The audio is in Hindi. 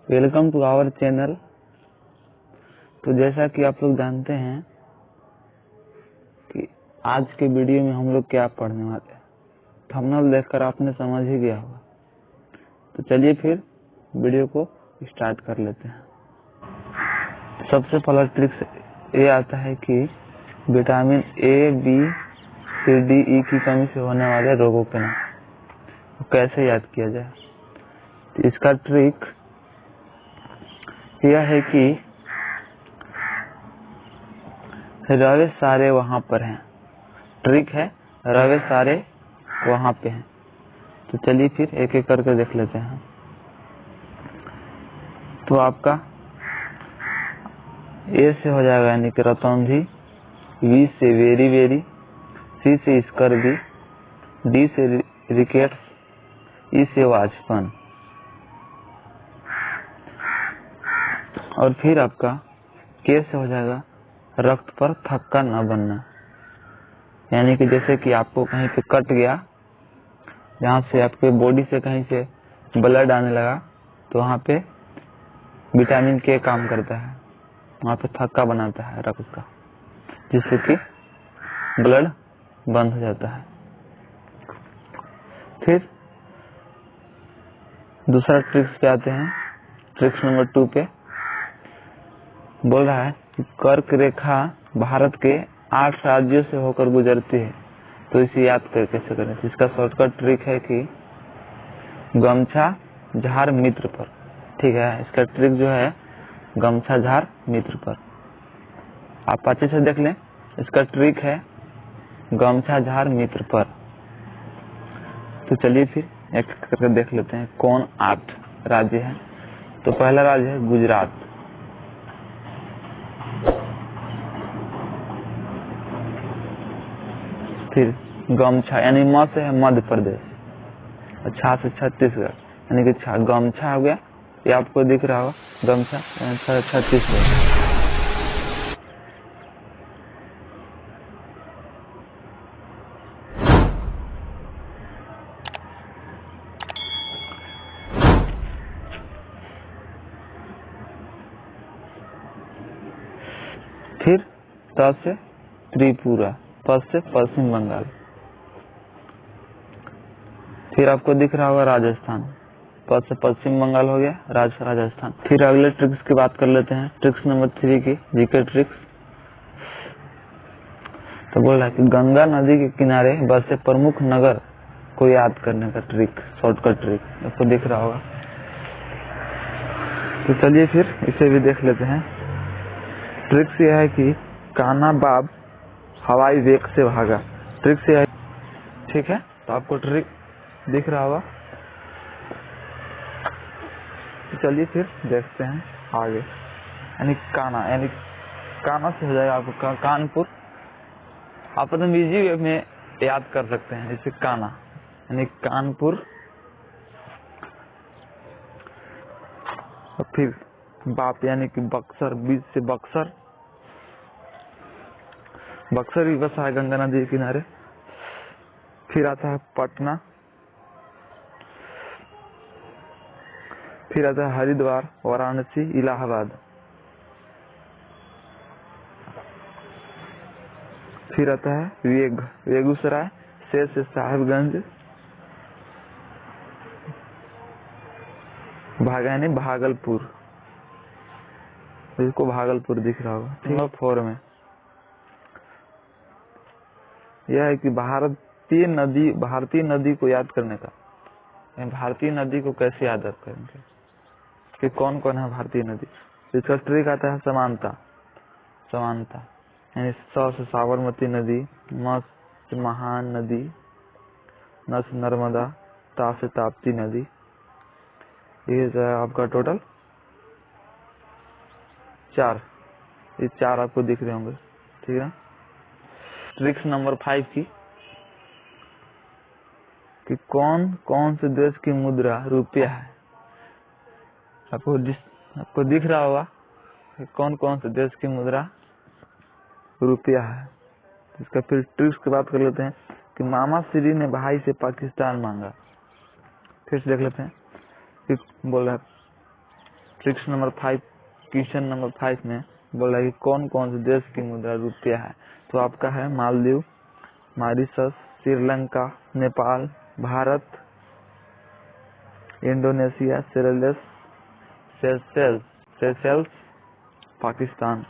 Welcome to our channel. तो जैसा कि आप लोग जानते हैं कि आज के वीडियो में हम लोग क्या पढ़ने वाले हैं, थंबनेल देखकर आपने समझ ही गया होगा। तो चलिए फिर वीडियो को स्टार्ट कर लेते हैं। सबसे पहला ट्रिक्स ये आता है कि vitamin A, B, C, D, E की कमी से होने वाले रोगों के नाम कैसे याद किया जाए। तो इसका ट्रिक यह है कि रवे सारे वहां पर हैं। ट्रिक है रवे सारे वहां पे हैं। तो चलिए फिर एक एक करके देख लेते हैं। तो आपका ए से हो जाएगा यानी कि रतौंधी, बी से वेरी वेरी, सी से स्कर्वी, डी से रिकेट्स, ई से वाजपन। और फिर आपका के से हो जाएगा रक्त पर थक्का न बनना, यानी कि जैसे कि आपको कहीं पे कट गया, जहाँ से आपके बॉडी से कहीं से ब्लड आने लगा, तो वहाँ पे विटामिन के काम करता है, वहाँ पे थक्का बनाता है रक्त का, जिससे कि ब्लड बंद हो जाता है। फिर दूसरा ट्रिक्स पे आते हैं। ट्रिक्स नंबर 2 पे बोल रहा है कि कर्क रेखा भारत के 8 राज्यों से होकर गुजरती है, तो इसे याद कर कैसे करें। इसका शॉर्टकट ट्रिक है कि गमछा झार मित्र पर। ठीक है, इसका ट्रिक जो है गमछा झार मित्र पर, आप अच्छे से देख लें। इसका ट्रिक है गमछा झार मित्र पर। तो चलिए फिर एक करके देख लेते हैं कौन 8 राज्य है। तो पहला राज्य है गुजरात, फिर गमछा यानी म से है मध्य प्रदेश, और छा से छत्तीसगढ़, यानी कि गमछा हो गया, ये आपको दिख रहा होगा गमछा यानी छत्तीसगढ़। फिर त से त्रिपुरा, प से पश्चिम बंगाल। फिर आपको दिख रहा होगा राजस्थान, प से पश्चिम बंगाल हो गया, राजस्थान। फिर अगले ट्रिक्स की बात कर लेते हैं, ट्रिक्स नंबर 3 की जीके ट्रिक्स। तो बोल रहा है कि गंगा नदी के किनारे बसे प्रमुख नगर को याद करने का ट्रिक, शॉर्टकट ट्रिक आपको दिख रहा होगा। तो चलिए फिर इसे भी देख लेते हैं। ट्रिक्स यह है कि कान्हा बाब हवाई वेग से भागा। ट्रिक्स यह है, ठीक है, तो आपको ट्रिक दिख रहा होगा। तो चलिए फिर देखते हैं आगे। यानी कान्हा से हो जाएगा आपको कानपुर। आप एकदम इजी वे में याद कर सकते हैं, जैसे कान्हा यानी कानपुर। और फिर बाप यानी कि बक्सर, बीच से बक्सर, बक्सर भी बसा है गंगा नदी के किनारे। फिर आता है पटना, फिर आता है हरिद्वार, वाराणसी, इलाहाबाद। फिर आता है बेगूसराय, से साहिबगंज, यानी भागलपुर, इसको भागलपुर दिख रहा होगा। नंबर 4 में यह है कि भारतीय नदी को याद करने का। भारतीय नदी को कैसे याद करेंगे कि कौन कौन है भारतीय नदी। इसका ट्रिक आता है समानता, यानी स से साबरमती नदी, म से महान नदी, न से नर्मदा, ता से ताप्ती नदी। ये जो है आपका टोटल 4, ये 4 आपको दिख रहे होंगे, ठीक है। ट्रिक्स नंबर 5 की कि कौन कौन से देश की मुद्रा रुपया है। आपको दिख रहा होगा कि कौन कौन से देश की मुद्रा रुपया है। इसका फिर ट्रिक्स की बात कर लेते हैं कि मामा श्री ने भाई से पाकिस्तान मांगा। फिर से देख लेते हैं कि बोल रहा है ट्रिक्स नंबर 5, क्वेश्चन नंबर 5 में बोल रहा है कि कौन कौन से देश की मुद्रा रुपया है। तो आपका है Maldives, Mauritius, Sri Lanka, Nepal, Bharat, Indonesia, Seychelles, Pakistan.